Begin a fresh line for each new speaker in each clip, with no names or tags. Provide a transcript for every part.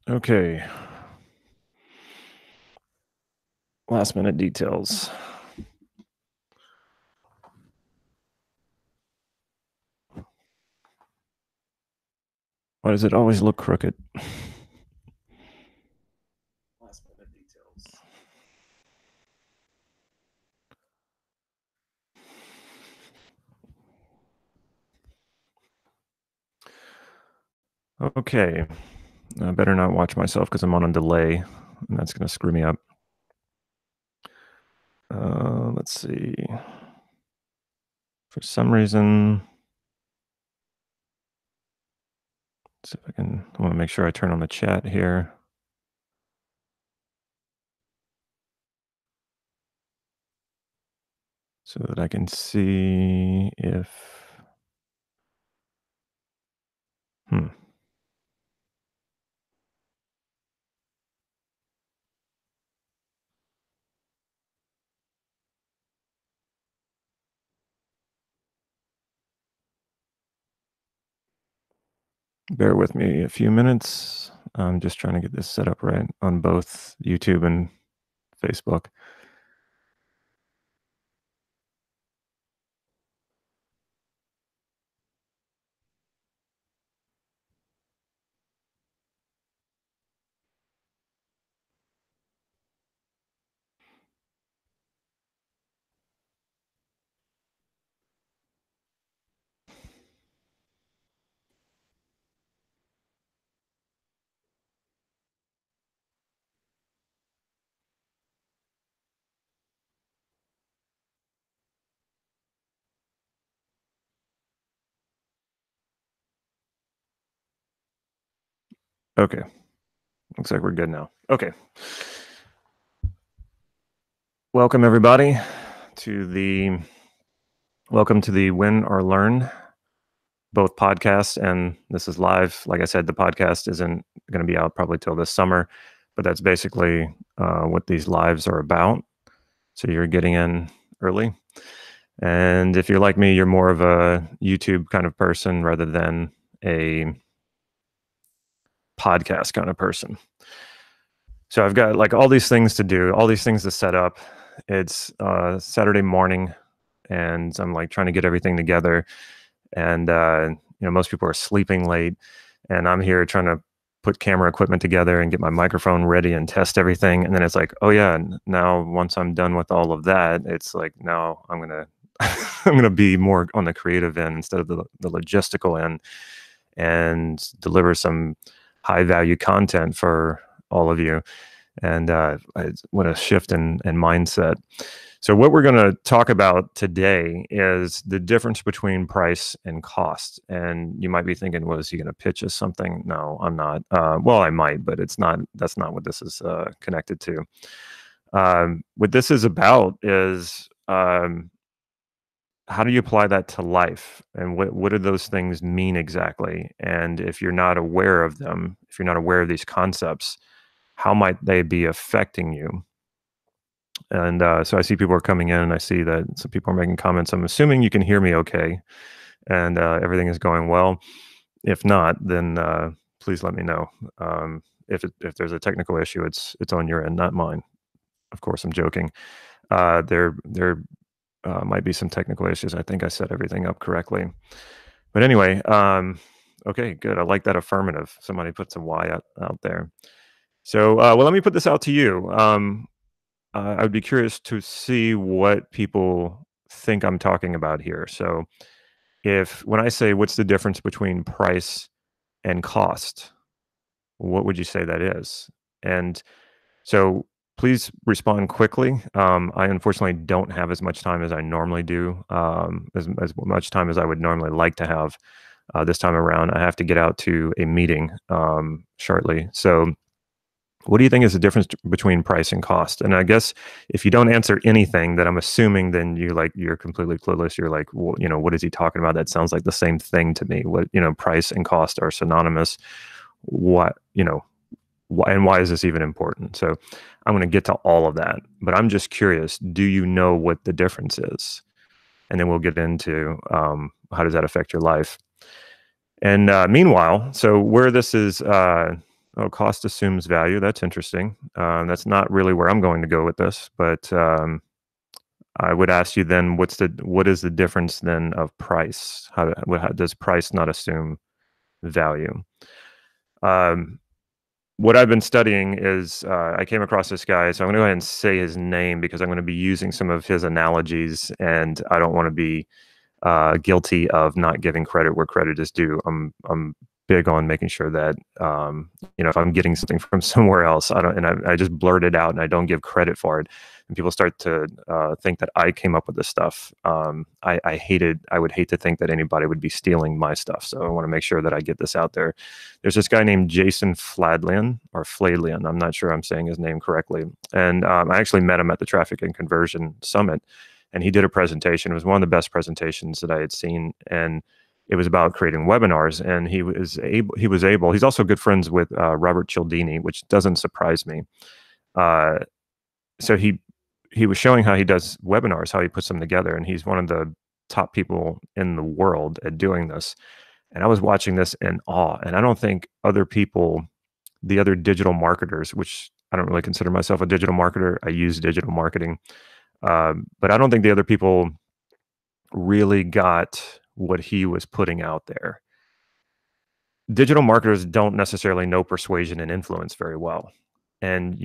Okay. Last minute details. Why does it always look crooked? Last minute details. Okay. I better not watch myself because I'm on a delay, and that's going to screw me up. Let's see. For some reason, let's see if I want to make sure I turn on the chat here. So that I can see if, bear with me a few minutes. I'm just trying to get this set up right on both YouTube and Facebook. Okay. Looks like we're good now. Okay. Welcome everybody to the Win or Learn, both podcasts, and this is live. Like I said, the podcast isn't going to be out probably till this summer, but that's basically what these lives are about. So you're getting in early. And if you're like me, you're more of a YouTube kind of person rather than a podcast kind of person. So I've got like all these things to do, all these things to set up. It's Saturday morning, and I'm like trying to get everything together. And most people are sleeping late, and I'm here trying to put camera equipment together and get my microphone ready and test everything. And then it's like, oh yeah, now once I'm done with all of that, it's like now I'm gonna I'm gonna be more on the creative end instead of the logistical end, and deliver some high value content for all of you. And what a shift in mindset. So what we're going to talk about today is the difference between price and cost. And you might be thinking, well, is he going to pitch us something? No, I'm not. Well, I might, but that's not what this is connected to. What this is about is how do you apply that to life, and what do those things mean exactly? And if you're not aware of them, if you're not aware of these concepts, how might they be affecting you? And so I see people are coming in, and I see that some people are making comments. I'm assuming you can hear me okay, and everything is going well. If not, then please let me know. If there's a technical issue, it's on your end, not mine. Of course, I'm joking. There might be some technical issues. I think I set everything up correctly. But anyway, okay, good. I like that affirmative. Somebody put some Y out there. So, well, let me put this out to you. I would be curious to see what people think I'm talking about here. So, when I say what's the difference between price and cost, what would you say that is? And so, please respond quickly. I unfortunately don't have as much time as I normally do, as much time as I would normally like to have this time around. I have to get out to a meeting shortly. So, what do you think is the difference between price and cost? And I guess if you don't answer anything, then I'm assuming then you're completely clueless. You're like, well, what is he talking about? That sounds like the same thing to me. What, price and cost are synonymous. What, why, and why is this even important? So I'm going to get to all of that, but I'm just curious, do you know what the difference is? And then we'll get into how does that affect your life? And meanwhile, so where this is Oh, cost assumes value. That's interesting. That's not really where I'm going to go with this, but I would ask you then, what is the difference then of price? How does price not assume value? Um, what I've been studying is I came across this guy, so I'm going to go ahead and say his name because I'm going to be using some of his analogies, and I don't want to be guilty of not giving credit where credit is due. I'm big on making sure that if I'm getting something from somewhere else, I just blurt it out and I don't give credit for it, and people start to think that I came up with this stuff. I would hate to think that anybody would be stealing my stuff, so I want to make sure that I get this out there. There's this guy named Jason Fladlian or Fladlian. I'm not sure I'm saying his name correctly, and I actually met him at the Traffic and Conversion Summit. And he did a presentation. It was one of the best presentations that I had seen, and it was about creating webinars. And he's also good friends with Robert Cialdini, which doesn't surprise me. So he was showing how he does webinars, how he puts them together, and he's one of the top people in the world at doing this. And I was watching this in awe. And I don't think the other digital marketers, which I don't really consider myself a digital marketer, I use digital marketing. But I don't think the other people really got what he was putting out there. Digital marketers don't necessarily know persuasion and influence very well. And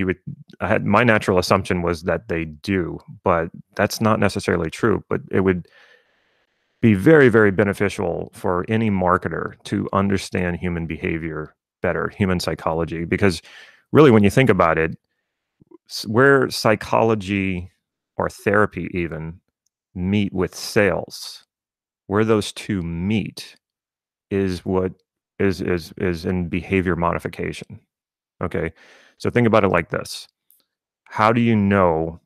my natural assumption was that they do, but that's not necessarily true. But it would be very, very beneficial for any marketer to understand human behavior better, human psychology, because really, when you think about it, where psychology or therapy even meet with sales, where those two meet is what is in behavior modification. Okay, so think about it like this: how do you know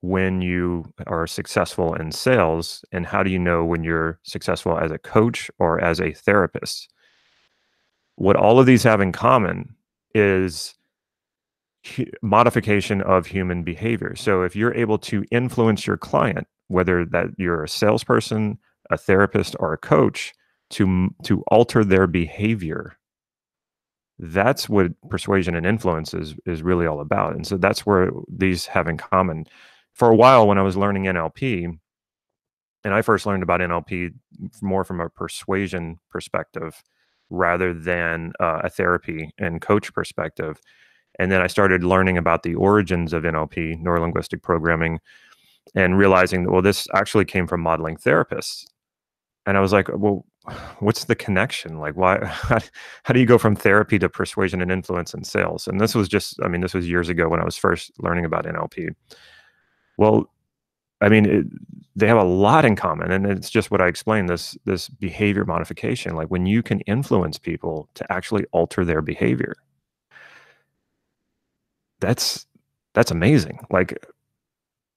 when you are successful in sales, and how do you know when you're successful as a coach or as a therapist? What all of these have in common is modification of human behavior. So if you're able to influence your client, whether that you're a salesperson, a therapist, or a coach, to alter their behavior, that's what persuasion and influence is really all about. And so that's where these have in common. For a while, when I was learning NLP, and I first learned about NLP more from a persuasion perspective rather than a therapy and coach perspective. And then I started learning about the origins of NLP, neuro-linguistic programming, and realizing that, well, this actually came from modeling therapists. And I was like, well, what's the connection? Like, why, how do you go from therapy to persuasion and influence and sales? And this was this was years ago when I was first learning about NLP. Well, they have a lot in common, and it's just what I explained, this behavior modification. Like, when you can influence people to actually alter their behavior, that's amazing. Like,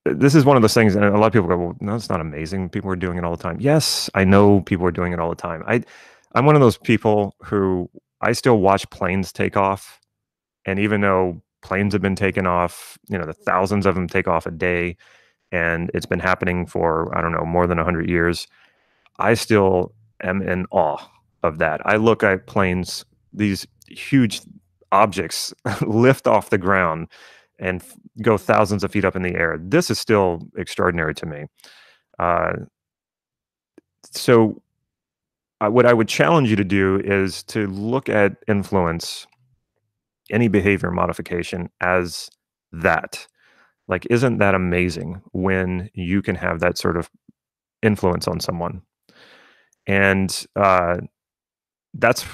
this is one of those things, and a lot of people go, well, no, it's not amazing. People are doing it all the time. Yes, I know people are doing it all the time. I'm one of those people who I still watch planes take off, and even though planes have been taken off, the thousands of them take off a day, and it's been happening for, I don't know, more than 100 years, I still am in awe of that. I look at planes, these huge objects lift off the ground and go thousands of feet up in the air. This is still extraordinary to me. So what I would challenge you to do is to look at influence, any behavior modification, as that. Like, isn't that amazing when you can have that sort of influence on someone? And that's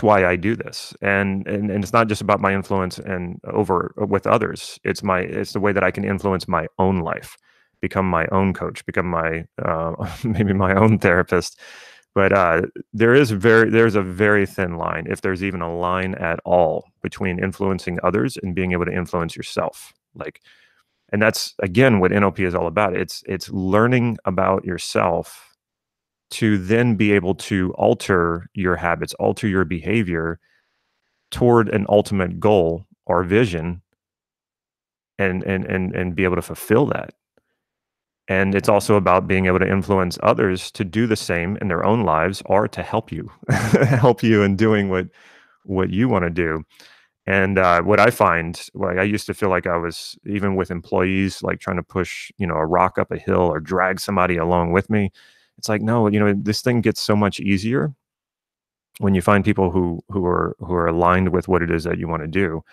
why I do this. And it's not just about my influence and over with others. It's the way that I can influence my own life, become my own coach, become my maybe my own therapist. But there's a very thin line, if there's even a line at all, between influencing others and being able to influence yourself. And that's, again, what NLP is all about. It's learning about yourself to then be able to alter your habits, alter your behavior toward an ultimate goal or vision, and be able to fulfill that. And it's also about being able to influence others to do the same in their own lives, or to help you, help you in doing what you want to do. And what I find, like I used to feel like I was, even with employees, like trying to push, a rock up a hill or drag somebody along with me. It's like, no, this thing gets so much easier when you find people who are aligned with what it is that you want to do,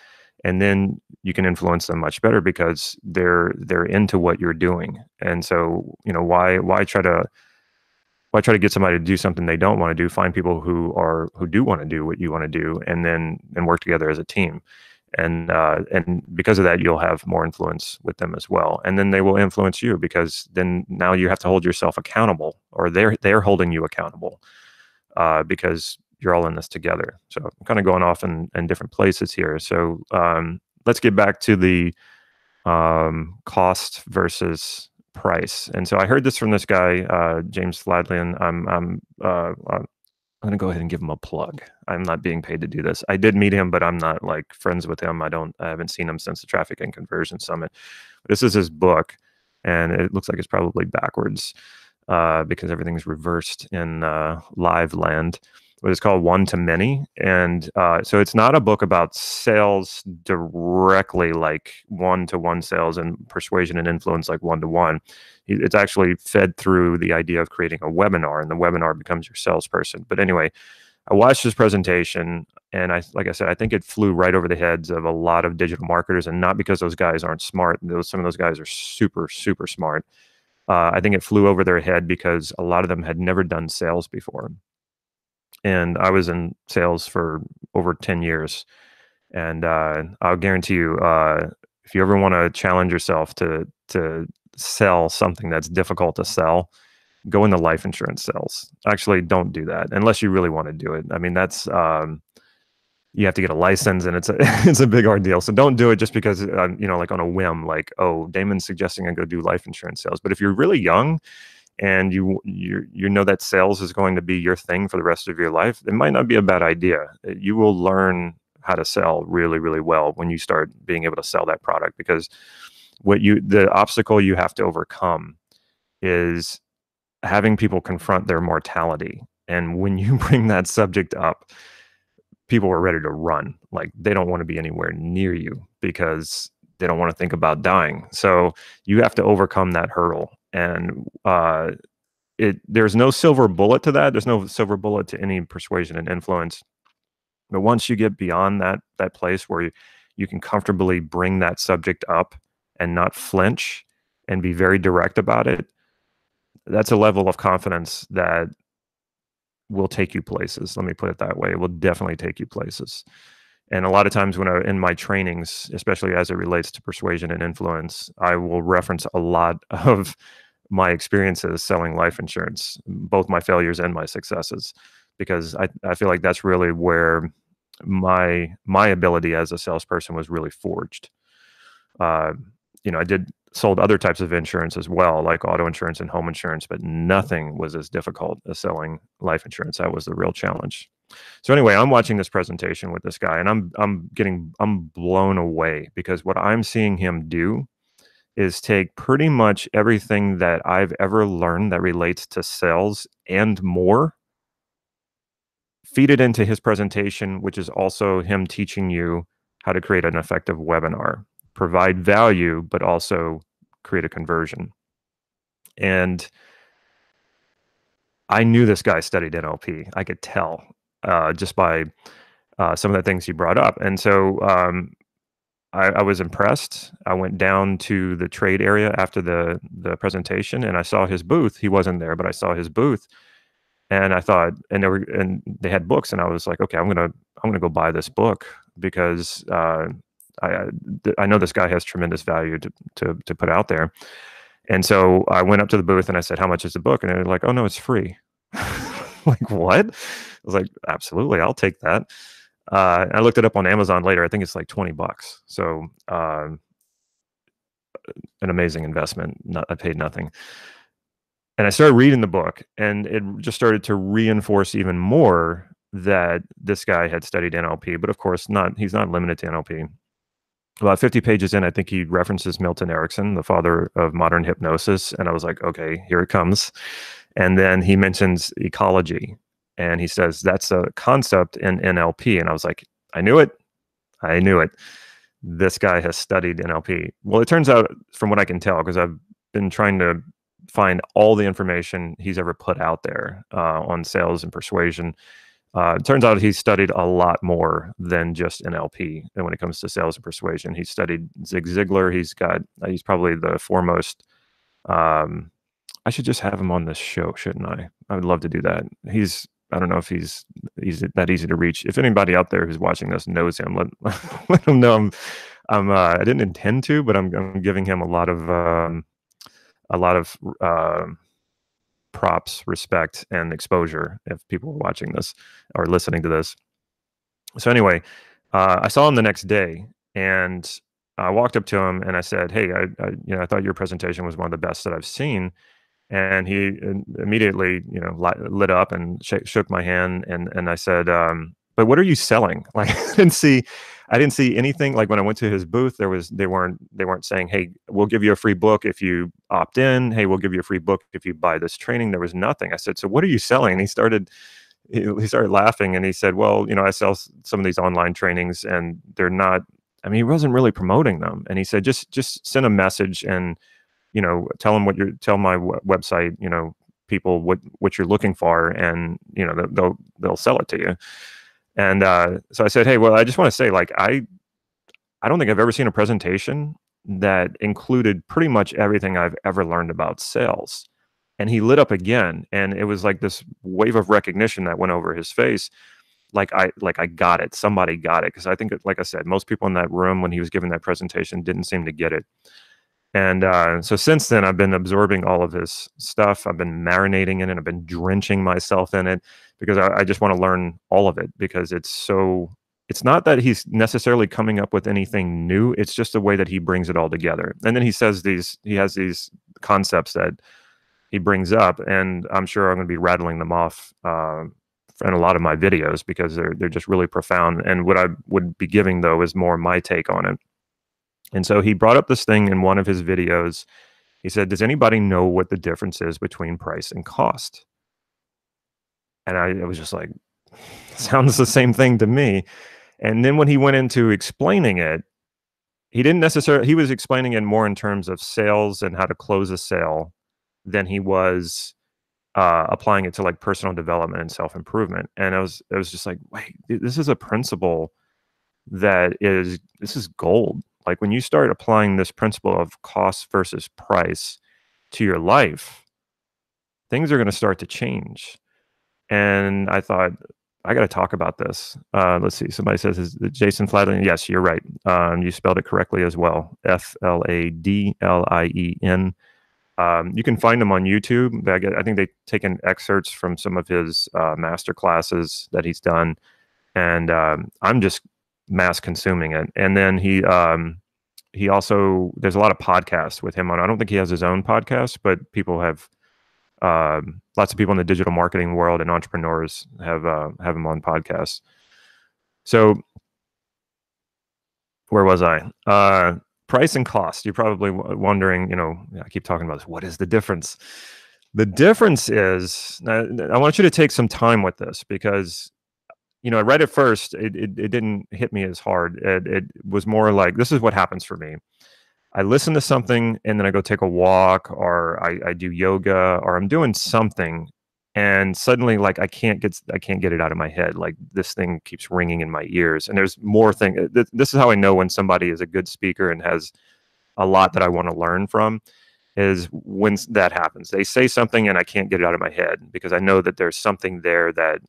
and then you can influence them much better because they're into what you're doing. And so, why try to get somebody to do something they don't want to do? Find people who do want to do what you want to do, and work together as a team. And because of that, you'll have more influence with them as well. And then they will influence you, because then now you have to hold yourself accountable, or they're holding you accountable, because you're all in this together. So I'm kind of going off in different places here. So let's get back to the cost versus price. And so I heard this from this guy, James Flatland. I'm going to go ahead and give him a plug. I'm not being paid to do this. I did meet him, but I'm not like friends with him. I haven't seen him since the Traffic and Conversion Summit. But this is his book, and it looks like it's probably backwards because everything's reversed in live land. But it's called One to Many. And so it's not a book about sales directly, like one-to-one sales and persuasion and influence, like one-to-one. It's actually fed through the idea of creating a webinar, and the webinar becomes your salesperson. But anyway, I watched his presentation, and like I said, I think it flew right over the heads of a lot of digital marketers, and not because those guys aren't smart. Some of those guys are super, super smart. I think it flew over their head because a lot of them had never done sales before. And I was in sales for over 10 years. And I'll guarantee you, if you ever want to challenge yourself to sell something that's difficult to sell, go into life insurance sales. Actually, don't do that unless you really want to do it. I mean, that's you have to get a license, and it's a big ordeal. So don't do it just because like on a whim, like, oh, Damon's suggesting I go do life insurance sales. But if you're really young and you know that sales is going to be your thing for the rest of your life, it might not be a bad idea. You will learn how to sell really, really well when you start being able to sell that product, because the obstacle you have to overcome is having people confront their mortality. And when you bring that subject up, people are ready to run. Like, they don't want to be anywhere near you because they don't want to think about dying. So you have to overcome that hurdle. And there's no silver bullet to that. There's no silver bullet to any persuasion and influence. But once you get beyond that place where you can comfortably bring that subject up and not flinch and be very direct about it, that's a level of confidence that will take you places. Let me put it that way. It will definitely take you places. And a lot of times in my trainings, especially as it relates to persuasion and influence, I will reference a lot of my experiences selling life insurance, both my failures and my successes, because I feel like that's really where my ability as a salesperson was really forged. I sold other types of insurance as well, like auto insurance and home insurance, but nothing was as difficult as selling life insurance. That was the real challenge. So anyway, I'm watching this presentation with this guy, and I'm blown away, because what I'm seeing him do is take pretty much everything that I've ever learned that relates to sales and more, feed it into his presentation, which is also him teaching you how to create an effective webinar, provide value, but also create a conversion. And I knew this guy studied NLP. I could tell just by some of the things he brought up. And so I was impressed. I went down to the trade area after the presentation, and I saw his booth. He wasn't there, but I saw his booth, and I thought, and they had books, and I was like, okay, I'm gonna go buy this book, because I know this guy has tremendous value to put out there. And so I went up to the booth and I said, how much is the book? And they're like, oh no, it's free. Like, what? I was like, absolutely, I'll take that. I looked it up on Amazon later. I think it's like $20. So an amazing investment. I paid nothing. And I started reading the book, and it just started to reinforce even more that this guy had studied NLP. But of course, he's not limited to NLP. About 50 pages in, I think he references Milton Erickson, the father of modern hypnosis. And I was like, okay, here it comes. And then he mentions ecology. And he says, that's a concept in NLP. And I was like, I knew it. I knew it. This guy has studied NLP. Well, it turns out, from what I can tell, because I've been trying to find all the information he's ever put out there on sales and persuasion. It turns out he's studied a lot more than just NLP. And when it comes to sales and persuasion, he's studied Zig Ziglar. He's probably the foremost. I should just have him on this show, shouldn't I? I would love to do that. I don't know if he's that easy to reach. If anybody out there who's watching this knows him, let him know. I didn't intend to, but I'm giving him a lot of props, respect, and exposure if people are watching this or listening to this. So anyway, I saw him the next day, and I walked up to him and I said, "Hey, I thought your presentation was one of the best that I've seen." And he immediately, lit up and shook my hand, and I said, "But what are you selling?" Like, I didn't see anything. Like, when I went to his booth, they weren't saying, "Hey, we'll give you a free book if you opt in. Hey, we'll give you a free book if you buy this training." There was nothing. I said, "So what are you selling?" And he started laughing, and he said, "Well, I sell some of these online trainings, and they're not." I mean, he wasn't really promoting them. And he said, "Just send a message and tell my website, people what you're looking for, and they'll sell it to you." And so I said, "Hey, well, I just want to say, like, I don't think I've ever seen a presentation that included pretty much everything I've ever learned about sales." And he lit up again, and it was like this wave of recognition that went over his face. Like I got it. Somebody got it, because I think, like I said, most people in that room when he was giving that presentation didn't seem to get it. And so since then, I've been absorbing all of his stuff. I've been marinating in it. I've been drenching myself in it, because I just want to learn all of it, because it's not that he's necessarily coming up with anything new. It's just the way that he brings it all together. And then he has these concepts that he brings up, and I'm sure I'm going to be rattling them off in a lot of my videos, because they're just really profound. And what I would be giving, though, is more my take on it. And so he brought up this thing in one of his videos. He said, "Does anybody know what the difference is between price and cost?" And I was just like, sounds the same thing to me. And then when he went into explaining it, he was explaining it more in terms of sales and how to close a sale than he was applying it to, like, personal development and self-improvement. And I was just like, wait, this is a principle this is gold. Like, when you start applying this principle of cost versus price to your life, things are going to start to change. And I thought, I got to talk about this. Let's see. Somebody says, "Is it Jason Flatland?" Yes, you're right. You spelled it correctly as well. Fladlien. You can find him on YouTube. I think they've taken excerpts from some of his master classes that he's done. And I'm just mass consuming it. And then he also, there's a lot of podcasts with him on. I don't think he has his own podcast, but people have lots of people in the digital marketing world and entrepreneurs have him on podcasts. So where was I? Price and cost. You're probably wondering, I keep talking about this. What is the difference? The difference is, I want you to take some time with this, because I read it first. It didn't hit me as hard. It was more like, this is what happens for me. I listen to something, and then I go take a walk, or I do yoga, or I'm doing something, and suddenly, like, I can't get it out of my head. Like, this thing keeps ringing in my ears, and there's more thing. This is how I know when somebody is a good speaker and has a lot that I want to learn from, is when that happens. They say something and I can't get it out of my head, because I know that there's something there that,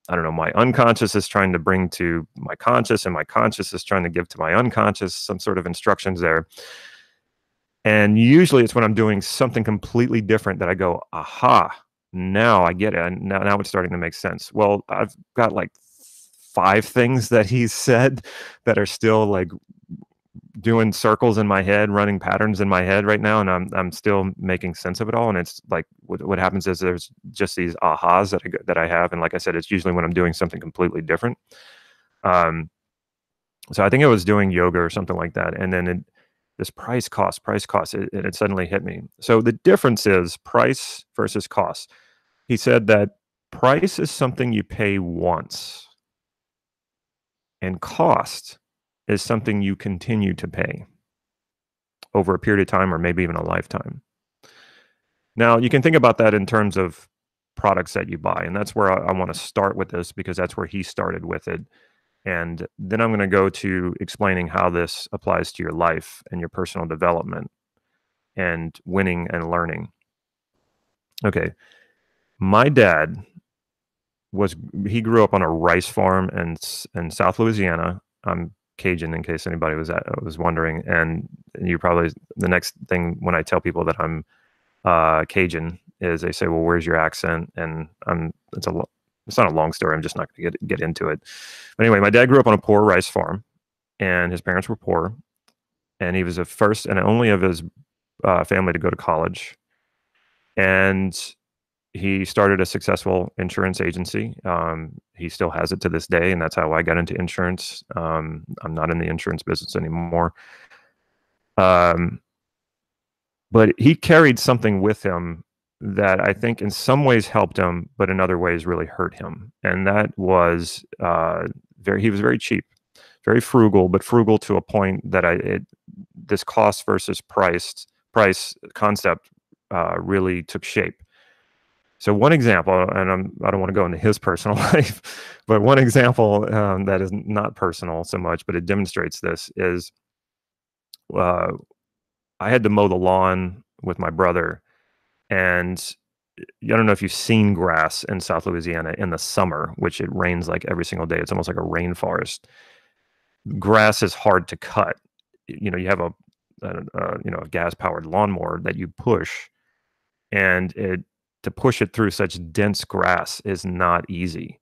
I don't know, my unconscious is trying to bring to my conscious, and my conscious is trying to give to my unconscious some sort of instructions there. And usually it's when I'm doing something completely different that I go, aha, now I get it. And now it's starting to make sense. Well, I've got like 5 things that he said that are still, like, doing circles in my head, running patterns in my head right now, and I'm still making sense of it all. And it's like, what happens is there's just these ahas that I have, and like I said, it's usually when I'm doing something completely different. So I think I was doing yoga or something like that, and then this price cost, it suddenly hit me. So the difference is price versus cost. He said that Price is something you pay once, and cost is something you continue to pay over a period of time or maybe even a lifetime. Now, you can think about that in terms of products that you buy, and that's where I want to start with this because that's where he started with it. And then I'm going to go to explaining how this applies to your life and your personal development and winning and learning. Okay. My dad he grew up on a rice farm in South Louisiana. I'm Cajun in case anybody was wondering. And you probably, the next thing when I tell people that I'm Cajun is they say, well, where's your accent? And it's not a long story. I'm just not going to get into it. But anyway, my dad grew up on a poor rice farm and his parents were poor. And he was the first and only of his family to go to college. And he started a successful insurance agency. He still has it to this day, and that's how I got into insurance. I'm not in the insurance business anymore. But he carried something with him that I think in some ways helped him, but in other ways really hurt him. And that was he was very cheap, very frugal, but frugal to a point that this cost versus price concept really took shape. So one example, and I don't want to go into his personal life, but one example that is not personal so much, but it demonstrates this is I had to mow the lawn with my brother, and I don't know if you've seen grass in South Louisiana in the summer, which it rains like every single day. It's almost like a rainforest. Grass is hard to cut. You have a gas-powered lawnmower that you push, and to push it through such dense grass is not easy.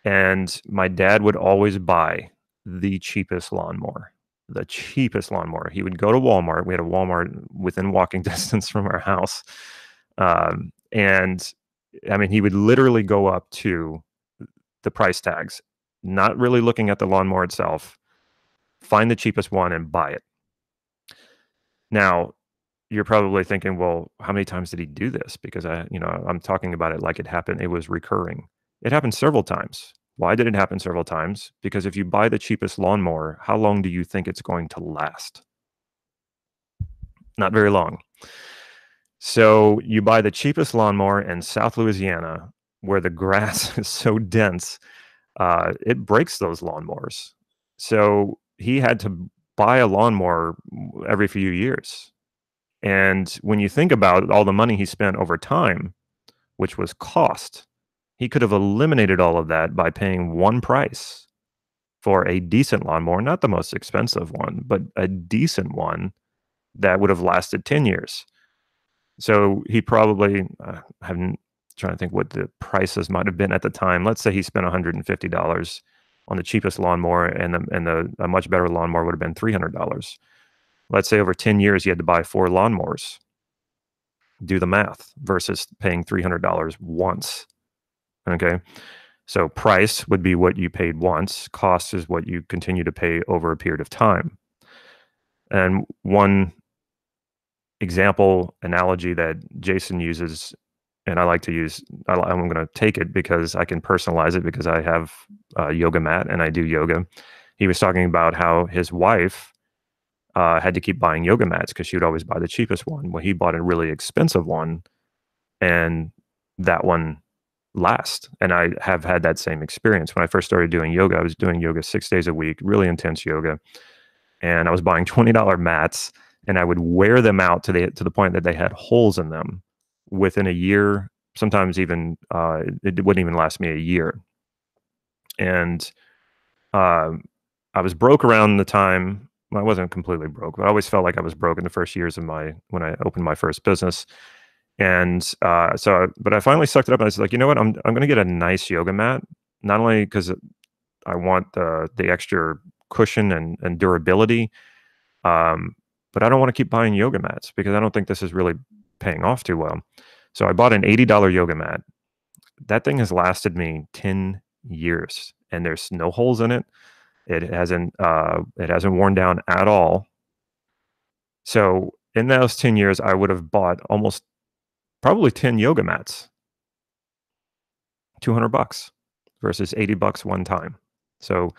And my dad would always buy the cheapest lawnmower. He would go to Walmart. We had a Walmart within walking distance from our house. And I mean, he would literally go up to the price tags, not really looking at the lawnmower itself, find the cheapest one and buy it. Now, you're probably thinking, well, how many times did he do this? Because I'm talking about it like it happened. It was recurring. It happened several times. Why did it happen several times? Because if you buy the cheapest lawnmower, how long do you think it's going to last? Not very long. So you buy the cheapest lawnmower in South Louisiana, where the grass is so dense, it breaks those lawnmowers. So he had to buy a lawnmower every few years. And when you think about all the money he spent over time, which was cost, he could have eliminated all of that by paying one price for a decent lawnmower, not the most expensive one, but a decent one that would have lasted 10 years. So he probably, I'm trying to think what the prices might have been at the time. Let's say he spent $150 on the cheapest lawnmower, and a much better lawnmower would have been $300. Let's say over 10 years, you had to buy 4 lawnmowers. Do the math versus paying $300 once. Okay. So price would be what you paid once. Cost is what you continue to pay over a period of time. And one example analogy that Jason uses, and I like to use, I'm going to take it because I can personalize it because I have a yoga mat and I do yoga. He was talking about how his wife had to keep buying yoga mats because she would always buy the cheapest one. Well, he bought a really expensive one, and that one lasts. And I have had that same experience. When I first started doing yoga, I was doing yoga 6 days a week, really intense yoga. And I was buying $20 mats, and I would wear them out to the point that they had holes in them within a year. Sometimes even it wouldn't even last me a year. And I was broke around the time. I wasn't completely broke, but I always felt like I was broke in the first years of when I opened my first business. And but I finally sucked it up and I was like, you know what? I'm going to get a nice yoga mat, not only because I want the extra cushion and durability, but I don't want to keep buying yoga mats because I don't think this is really paying off too well. So I bought an $80 yoga mat. That thing has lasted me 10 years, and there's no holes in it. It hasn't worn down at all. So in those 10 years, I would have bought probably 10 yoga mats. $200 versus $80 one time. So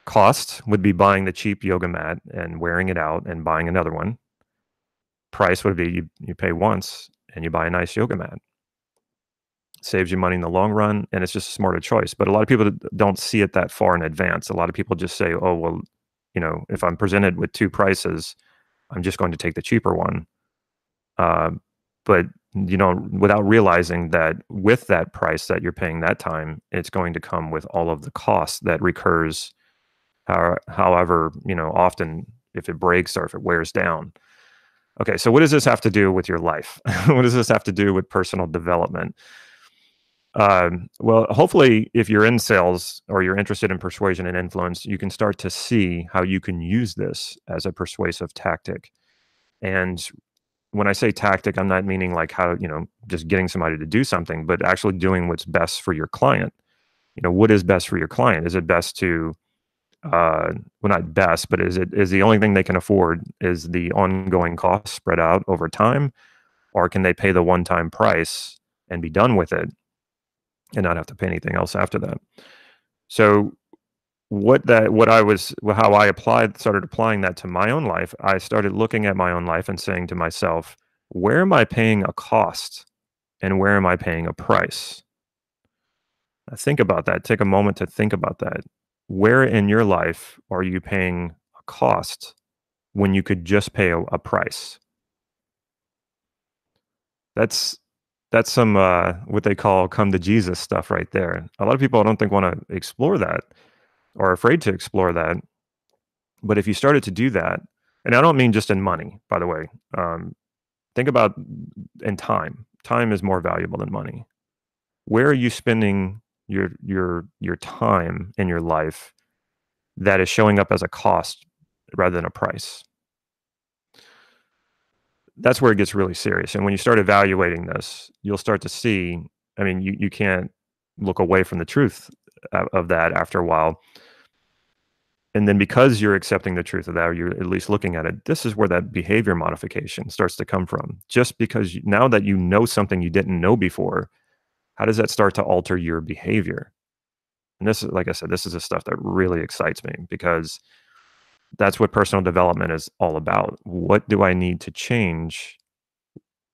cost would be buying the cheap yoga mat and wearing it out and buying another one. Price would be you pay once and you buy a nice yoga mat. Saves you money in the long run, and it's just a smarter choice. But a lot of people don't see it that far in advance. A lot of people just say, oh, well, if I'm presented with two prices, I'm just going to take the cheaper one. But without realizing that with that price that you're paying that time, it's going to come with all of the costs that recurs, however, often, if it breaks or if it wears down. Okay, so what does this have to do with your life? What does this have to do with personal development? Well, hopefully, if you're in sales or you're interested in persuasion and influence, you can start to see how you can use this as a persuasive tactic. And when I say tactic, I'm not meaning like how, just getting somebody to do something, but actually doing what's best for your client. What is best for your client? Is it best to, well, not best, but is the only thing they can afford is the ongoing costs spread out over time? Or can they pay the one-time price and be done with it and not have to pay anything else after that? So how I started applying that to my own life, I started looking at my own life and saying to myself, where am I paying a cost and where am I paying a price? Now think about that. Take a moment to think about that. Where in your life are you paying a cost when you could just pay a price? That's some what they call come to Jesus stuff right there. A lot of people I don't think want to explore that or are afraid to explore that. But if you started to do that, and I don't mean just in money, by the way, think about in time. Time is more valuable than money. Where are you spending your time in your life that is showing up as a cost rather than a price? That's where it gets really serious. And when you start evaluating this, you'll start to see, I mean, you can't look away from the truth of that after a while. And then because you're accepting the truth of that, or you're at least looking at it, this is where that behavior modification starts to come from. Just because now that you know something you didn't know before, how does that start to alter your behavior? And this is, like I said, this is the stuff that really excites me because that's what personal development is all about. What do I need to change?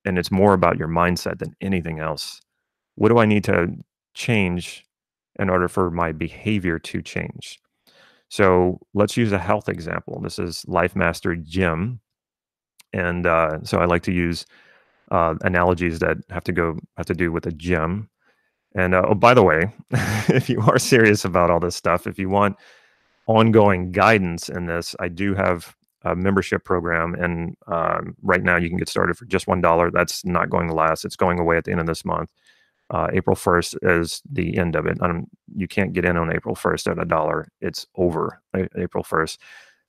And it's more about your mindset than anything else. What do I need to change in order for my behavior to change? So let's use a health example. This is Life Master Gym. And so I like to use analogies that have to do with a gym. And oh, by the way, if you are serious about all this stuff, if you want ongoing guidance in this, I do have a membership program. And right now you can get started for just $1. That's not going to last. It's going away at the end of this month. April 1st is the end of it. You can't get in on April 1st at $1. It's over April 1st.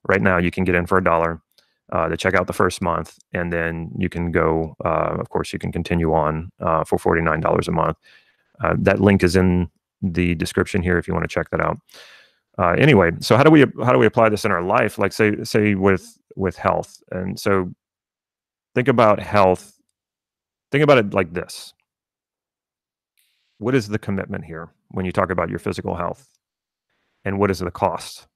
Right now, you can get in for $1 to check out the first month, and then you can go. Of course, you can continue on for $49 a month. That link is in the description here if you want to check that out. Anyway, so how do we apply this in our life? Like say with health, and so think about health. Think about it like this. What is the commitment here when you talk about your physical health? And what is the cost?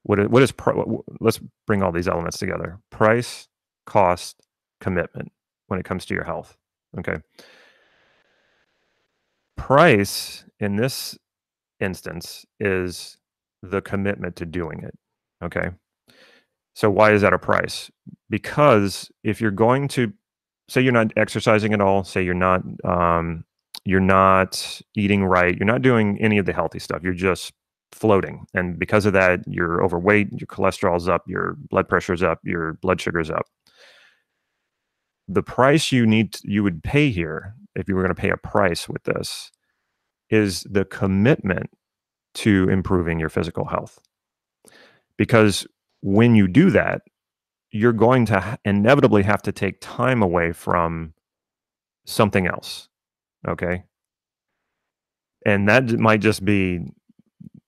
Let's bring all these elements together. Price, cost, commitment when it comes to your health. Okay. Price in this instance is the commitment to doing it. Okay. So why is that a price? Because if you're going to say you're not exercising at all, say you're not eating right, you're not doing any of the healthy stuff, you're just floating. And because of that, you're overweight, your cholesterol's up, your blood pressure's up, your blood sugar's up. The price you would pay here, if you were going to pay a price with this, is the commitment to improving your physical health. Because when you do that, you're going to inevitably have to take time away from something else. Okay. And that might just be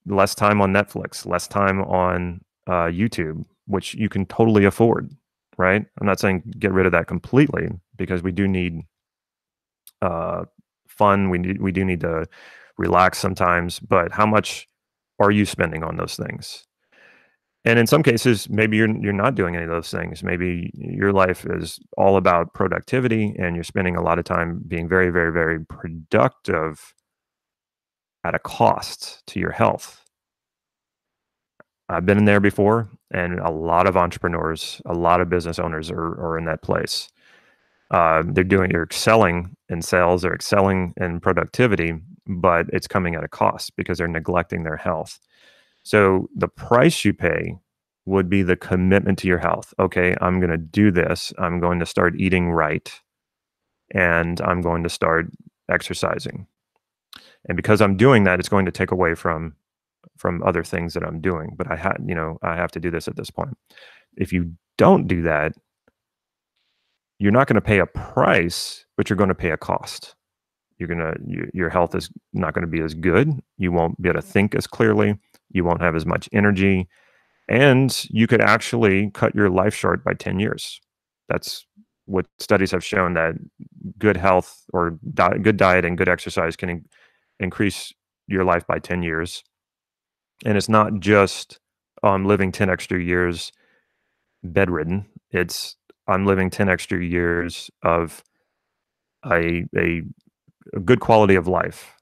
less time on Netflix, less time on YouTube, which you can totally afford, right? I'm not saying get rid of that completely because we do need fun. We do need to relax sometimes, but how much are you spending on those things? And in some cases, maybe you're not doing any of those things. Maybe your life is all about productivity and you're spending a lot of time being very, very, very productive at a cost to your health. I've been in there before, and a lot of entrepreneurs, a lot of business owners are in that place. They're excelling in sales, they're excelling in productivity, but it's coming at a cost because they're neglecting their health. So the price you pay would be the commitment to your health. Okay, I'm going to do this. I'm going to start eating right, and I'm going to start exercising. And because I'm doing that, it's going to take away from other things that I'm doing. But I have to do this at this point. If you don't do that, you're not going to pay a price, but you're going to pay a cost. Your health is not going to be as good. You won't be able to think as clearly. You won't have as much energy, and you could actually cut your life short by 10 years. That's what studies have shown, that good health or good diet and good exercise can increase your life by 10 years. And it's not just living 10 extra years bedridden. It's I'm living 10 extra years of a good quality of life.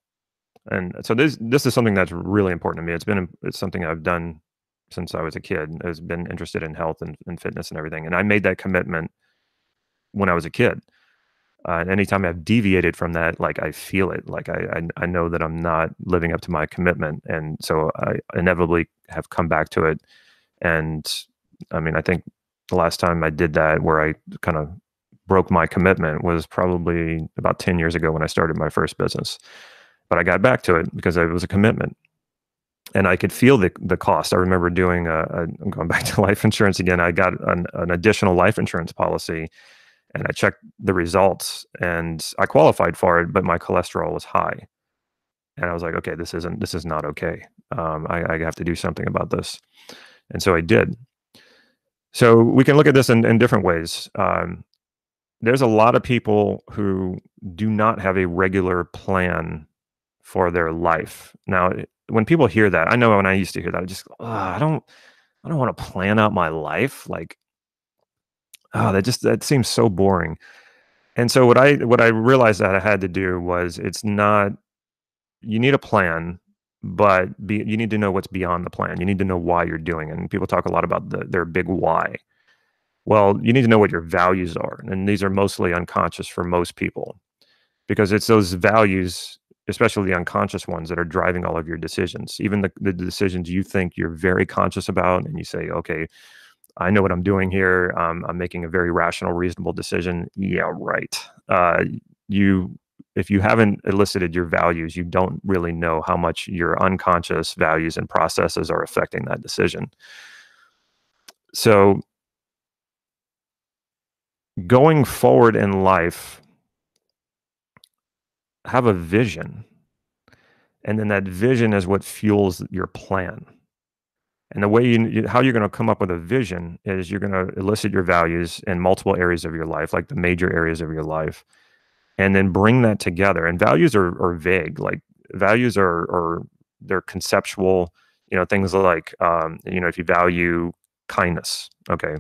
And so this is something that's really important to me. It's something I've done since I was a kid. I've been interested in health and fitness and everything. And I made that commitment when I was a kid. And anytime I've deviated from that, like I feel it, like I know that I'm not living up to my commitment. And so I inevitably have come back to it. And I mean, I think the last time I did that where I kind of broke my commitment was probably about 10 years ago when I started my first business. But I got back to it because it was a commitment. And I could feel the cost. I remember doing I'm going back to life insurance again. I got an additional life insurance policy, and I checked the results, and I qualified for it, but my cholesterol was high. And I was like, okay, this is not okay. I have to do something about this. And so I did. So we can look at this in different ways. There's a lot of people who do not have a regular plan for their life. Now, when people hear that, I know when I used to hear that, I just, I don't want to plan out my life. Like, that seems so boring. And so what I realized that I had to do was, it's not, you need a plan, but you need to know what's beyond the plan. You need to know why you're doing it. And people talk a lot about their big why. Well, you need to know what your values are. And these are mostly unconscious for most people, because it's those values, especially the unconscious ones, that are driving all of your decisions. Even the decisions you think you're very conscious about, and you say, okay, I know what I'm doing here. I'm making a very rational, reasonable decision. Yeah, right. If you haven't elicited your values, you don't really know how much your unconscious values and processes are affecting that decision. So going forward in life, have a vision. And then that vision is what fuels your plan. And the way how you're going to come up with a vision is you're going to elicit your values in multiple areas of your life, like the major areas of your life, and then bring that together. And values are vague. Like values they're conceptual. Things like if you value kindness, okay.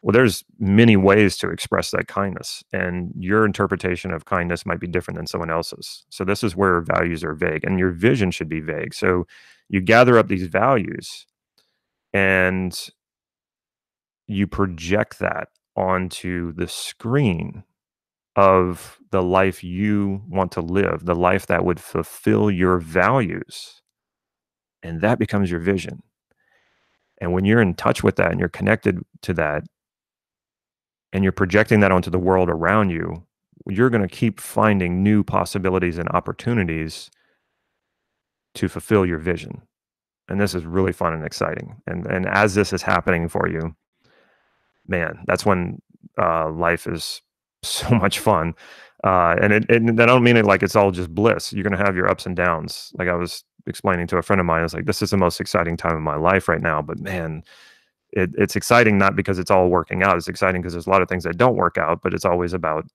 Well, there's many ways to express that kindness, and your interpretation of kindness might be different than someone else's. So this is where values are vague, and your vision should be vague. So you gather up these values and you project that onto the screen of the life you want to live, the life that would fulfill your values. And that becomes your vision. And when you're in touch with that and you're connected to that, and you're projecting that onto the world around you, you're going to keep finding new possibilities and opportunities to fulfill your vision. And this is really fun and exciting. And as this is happening for you, man, that's when life is so much fun. And I don't mean it like it's all just bliss. You're going to have your ups and downs. Like I was explaining to a friend of mine, I was like, this is the most exciting time of my life right now. But man, it's exciting not because it's all working out. It's exciting because there's a lot of things that don't work out, but it's always about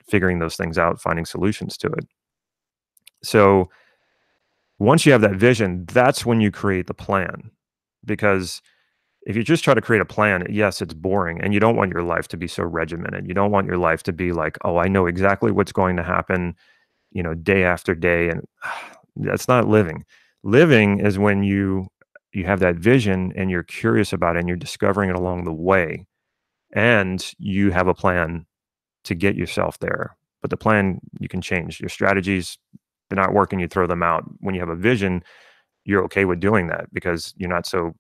figuring those things out, finding solutions to it. So once you have that vision, that's when you create the plan. Because if you just try to create a plan, yes, it's boring, and you don't want your life to be so regimented. You don't want your life to be like, "Oh, I know exactly what's going to happen, day after day," and that's not living. Living is when you have that vision and you're curious about it and you're discovering it along the way, and you have a plan to get yourself there. But the plan you can change. Your strategies, they're not working, you throw them out. When you have a vision, you're okay with doing that because you're not so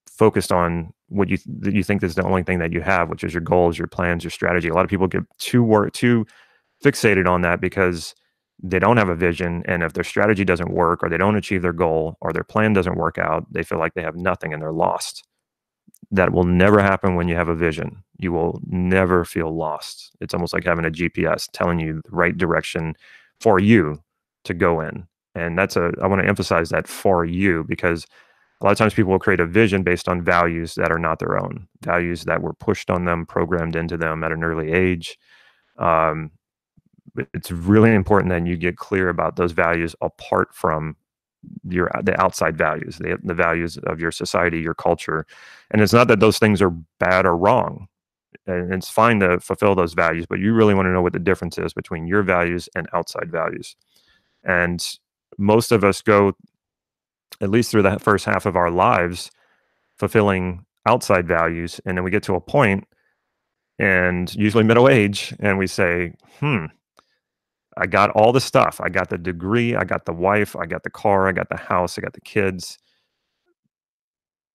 focused on what that you think is the only thing that you have, which is your goals, your plans, your strategy. A lot of people get too fixated on that because they don't have a vision, and if their strategy doesn't work or they don't achieve their goal or their plan doesn't work out, they feel like they have nothing and they're lost. That will never happen when you have a vision. You will never feel lost. It's almost like having a GPS telling you the right direction for you to go in. And I want to emphasize that, for you, because a lot of times people will create a vision based on values that are not their own, values that were pushed on them, programmed into them at an early age. Um, it's really important that you get clear about those values apart from the outside values, the values of your society, your culture. And it's not that those things are bad or wrong. And it's fine to fulfill those values, but you really want to know what the difference is between your values and outside values. And most of us go, at least through the first half of our lives, fulfilling outside values. And then we get to a point, and usually middle age, and we say, I got all the stuff. I got the degree, I got the wife, I got the car, I got the house, I got the kids,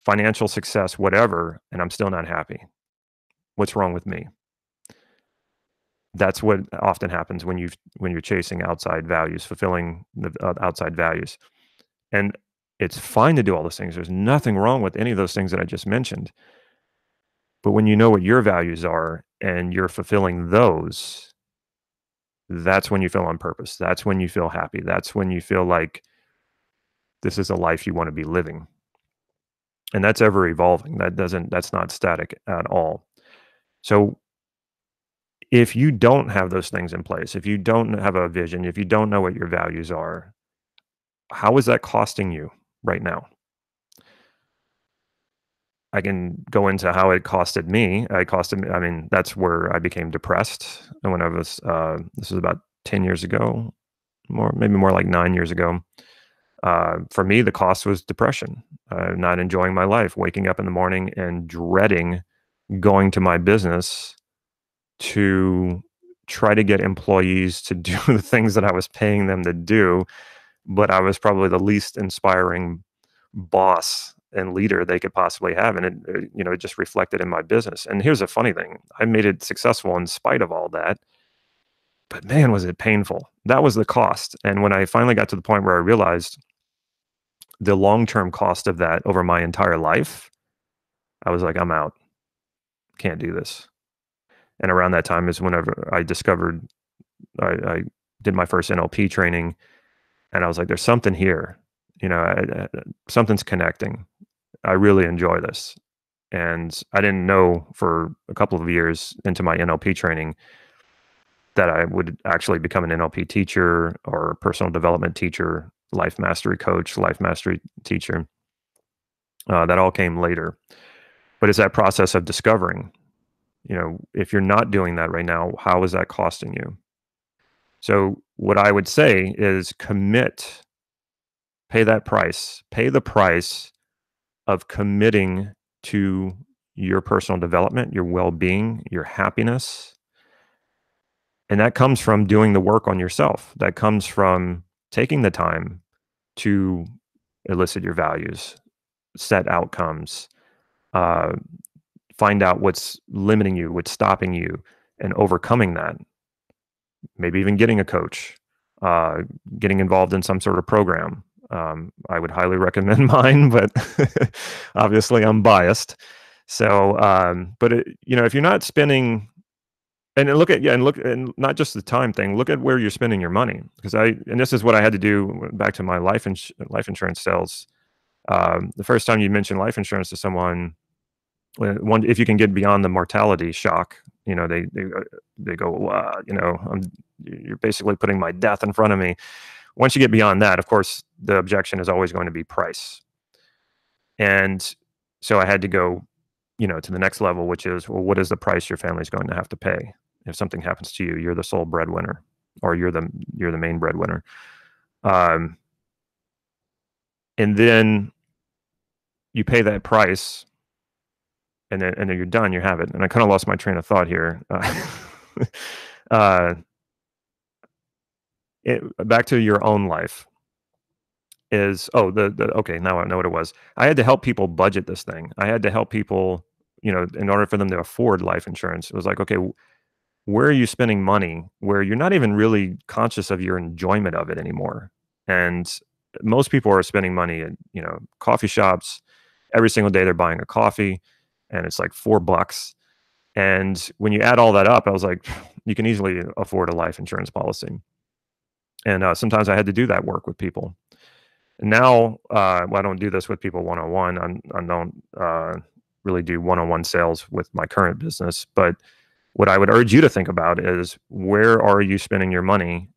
financial success, whatever, and I'm still not happy. What's wrong with me? That's what often happens when you're chasing outside values, fulfilling the outside values. And it's fine to do all those things. There's nothing wrong with any of those things that I just mentioned. But when you know what your values are and you're fulfilling those, that's when you feel on purpose. That's when you feel happy. That's when you feel like this is a life you want to be living. And that's ever evolving. That's not static at all. So if you don't have those things in place, if you don't have a vision, if you don't know what your values are, how is that costing you right now? I can go into how it costed me. I mean, that's where I became depressed. And when I was, this was about 10 years ago, maybe more like 9 years ago. For me, the cost was depression, not enjoying my life, waking up in the morning and dreading going to my business to try to get employees to do the things that I was paying them to do, but I was probably the least inspiring boss and leader they could possibly have, and it just reflected in my business. And here's a funny thing: I made it successful in spite of all that, but man, was it painful. That was the cost. And when I finally got to the point where I realized the long-term cost of that over my entire life, I was like, I'm out. Can't do this. And around that time is whenever I discovered I did my first NLP training, and I was like, there's something here. Something's connecting. I really enjoy this. And I didn't know for a couple of years into my NLP training that I would actually become an NLP teacher or a personal development teacher, life mastery coach, life mastery teacher. That all came later. But it's that process of discovering, if you're not doing that right now, how is that costing you? So what I would say is commit, pay that price, pay the price of committing to your personal development, your well-being, your happiness. And that comes from doing the work on yourself. That comes from taking the time to elicit your values, set outcomes, uh, find out what's limiting you, what's stopping you, and overcoming that. Maybe even getting a coach, getting involved in some sort of program. I would highly recommend mine, but obviously I'm biased. So, if you're not spending, and not just the time thing, look at where you're spending your money. And this is what I had to do back to my life insurance sales. The first time you mention life insurance to someone, if you can get beyond the mortality shock, they go, you're basically putting my death in front of me. Once you get beyond that, of course, the objection is always going to be price. And so I had to go, to the next level, which is, well, what is the price your family's going to have to pay if something happens to you? You're the sole breadwinner, or you're the main breadwinner. Um, and then you pay that price, and then you're done. You have it. And I kind of lost my train of thought here. Uh, Back to your own life is okay, now I know what it was. I had to help people budget this thing. I had to help people, in order for them to afford life insurance. It was like, okay, where are you spending money where you're not even really conscious of your enjoyment of it anymore? And most people are spending money in, coffee shops. Every single day they're buying a coffee, and it's like $4. And when you add all that up, I was like, you can easily afford a life insurance policy. And sometimes I had to do that work with people. Now, well, I don't do this with people one-on-one. I don't really do one-on-one sales with my current business. But what I would urge you to think about is, where are you spending your money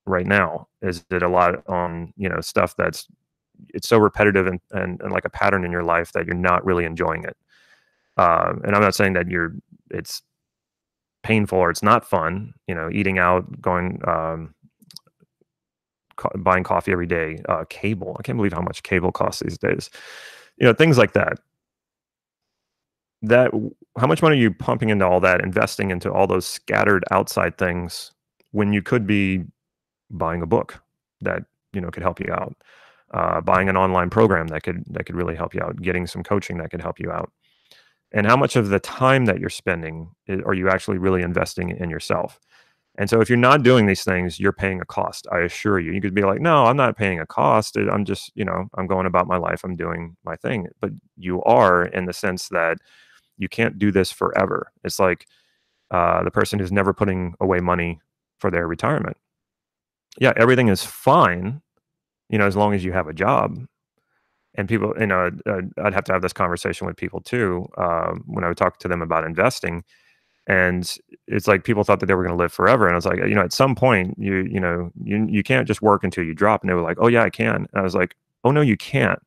right now? Is it a lot on, stuff it's so repetitive and like a pattern in your life that you're not really enjoying it? And I'm not saying that it's painful or it's not fun, eating out, going, buying coffee every day, cable. I can't believe how much cable costs these days. Things like that. How much money are you pumping into all that, investing into all those scattered outside things, when you could be buying a book that, could help you out, buying an online program that could really help you out, getting some coaching that could help you out? And how much of the time that you're spending are you actually really investing in yourself? And so if you're not doing these things, you're paying a cost. I assure you. You could be like, no, I'm not paying a cost. I'm just, I'm going about my life. I'm doing my thing. But you are, in the sense that you can't do this forever. It's like the person who's never putting away money for their retirement. Yeah, everything is fine, as long as you have a job. And people, I'd have to have this conversation with people too, when I would talk to them about investing. And it's like, people thought that they were going to live forever. And I was like, at some point, you can't just work until you drop. And they were like, oh yeah, I can. And I was like, oh no, you can't.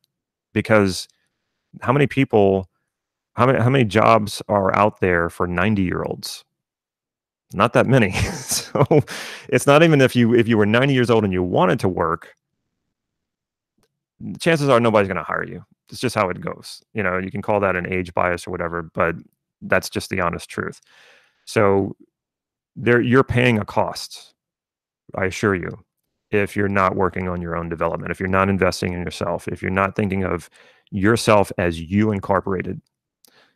Because how many people, how many jobs are out there for 90-year-olds? Not that many. So it's not even if you were 90 years old and you wanted to work, chances are nobody's going to hire you. It's just how it goes. You can call that an age bias or whatever, but that's just the honest truth. So you're paying a cost, I assure you, if you're not working on your own development, if you're not investing in yourself, if you're not thinking of yourself as you incorporated.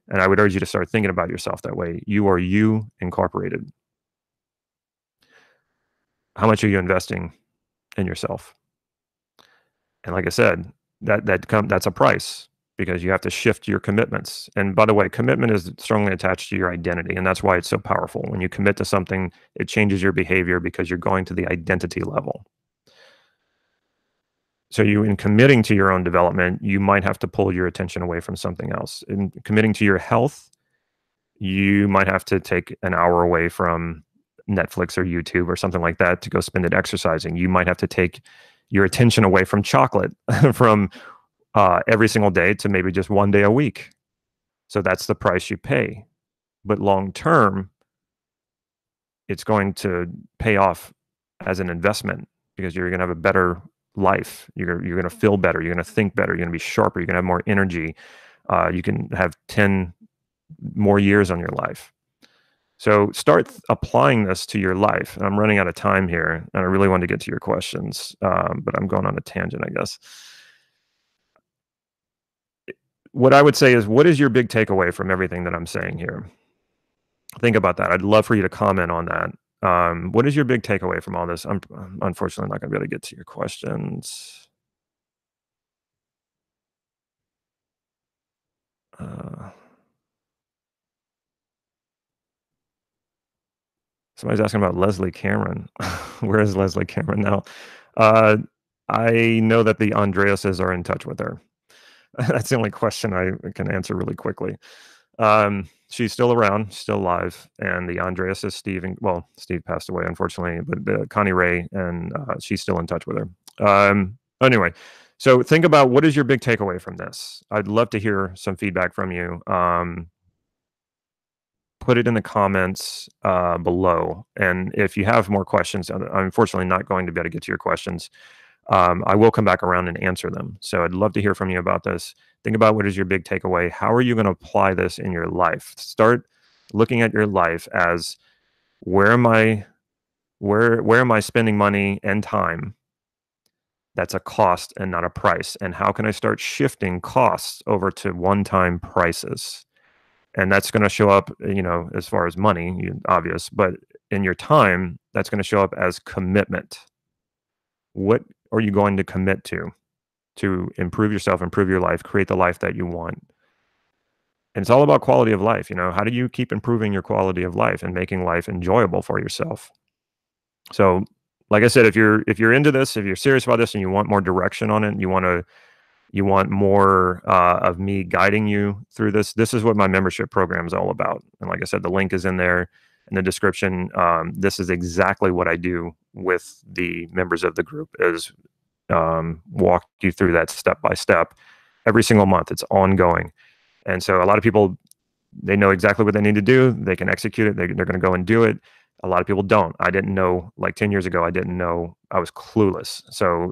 And I would urge you to start thinking about yourself that way. You are you incorporated. How much are you investing in yourself? And like I said, that's a price, because you have to shift your commitments. And by the way, commitment is strongly attached to your identity, and that's why it's so powerful. When you commit to something, it changes your behavior, because you're going to the identity level. So in committing to your own development, you might have to pull your attention away from something else. In committing to your health, you might have to take an hour away from Netflix or YouTube or something like that to go spend it exercising. You might have to take your attention away from chocolate from every single day to maybe just one day a week. So that's the price you pay. But long term, it's going to pay off as an investment, because you're going to have a better life. You're going to feel better. You're going to think better. You're going to be sharper. You're going to have more energy. You can have 10 more years on your life. So start applying this to your life. And I'm running out of time here, and I really want to get to your questions, but I'm going on a tangent, I guess. What I would say is, what is your big takeaway from everything that I'm saying here? Think about that. I'd love for you to comment on that. What is your big takeaway from all this? I'm unfortunately not going to be able to get to your questions. Somebody's asking about Leslie Cameron. Where is Leslie Cameron now? I know that the Andreases are in touch with her. That's the only question I can answer really quickly. She's still around, still alive, and the Andreases, Steve passed away, unfortunately, but Connie Ray, and she's still in touch with her. Anyway, so think about what is your big takeaway from this? I'd love to hear some feedback from you. Put it in the comments below. And if you have more questions, I'm unfortunately not going to be able to get to your questions. I will come back around and answer them. So I'd love to hear from you about this. Think about what is your big takeaway. How are you going to apply this in your life? Start looking at your life as where am I where am I spending money and time? That's a cost and not a price. And how can I start shifting costs over to one-time prices? And that's going to show up, as far as money, obvious, but in your time, that's going to show up as commitment. What are you going to commit to improve yourself, improve your life, create the life that you want? And it's all about quality of life. How do you keep improving your quality of life and making life enjoyable for yourself? So, like I said, if you're into this, if you're serious about this and you want more direction on it, you want more of me guiding you through this, this is what my membership program is all about. And like I said, the link is in there in the description. This is exactly what I do with the members of the group is walk you through that step by step every single month. It's ongoing. And so a lot of people, they know exactly what they need to do. They can execute it. They're going to go and do it. A lot of people don't. I didn't know, like 10 years ago, I didn't know. I was clueless. So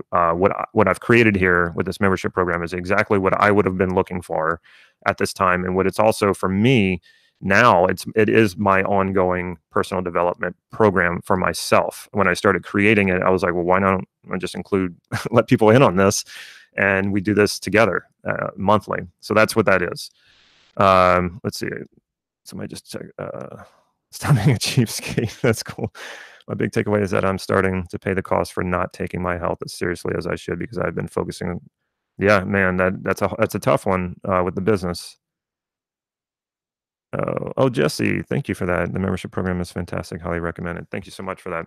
what I've created here with this membership program is exactly what I would have been looking for at this time. And what it's also for me now, it is my ongoing personal development program for myself. When I started creating it, I was like, well, why not I just let people in on this? And we do this together monthly. So that's what that is. Let's see. Somebody just check. Stop being a cheapskate. That's cool. My big takeaway is that I'm starting to pay the cost for not taking my health as seriously as I should because I've been focusing. Yeah, man, that's a tough one with the business. Oh, Jesse, thank you for that. The membership program is fantastic. Highly recommend it. Thank you so much for that.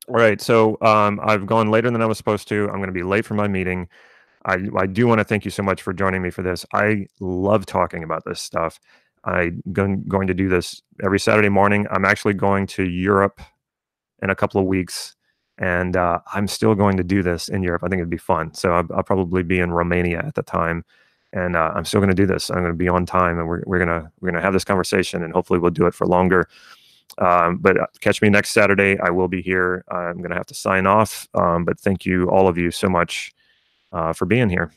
All right, so I've gone later than I was supposed to. I'm going to be late for my meeting. I do want to thank you so much for joining me for this. I love talking about this stuff. I'm going to do this every Saturday morning. I'm actually going to Europe in a couple of weeks, and I'm still going to do this in Europe. I think it'd be fun. So I'll probably be in Romania at the time, and I'm still going to do this. I'm going to be on time, and we're gonna have this conversation, and hopefully we'll do it for longer. But catch me next Saturday. I will be here. I'm going to have to sign off, but thank you, all of you, so much for being here.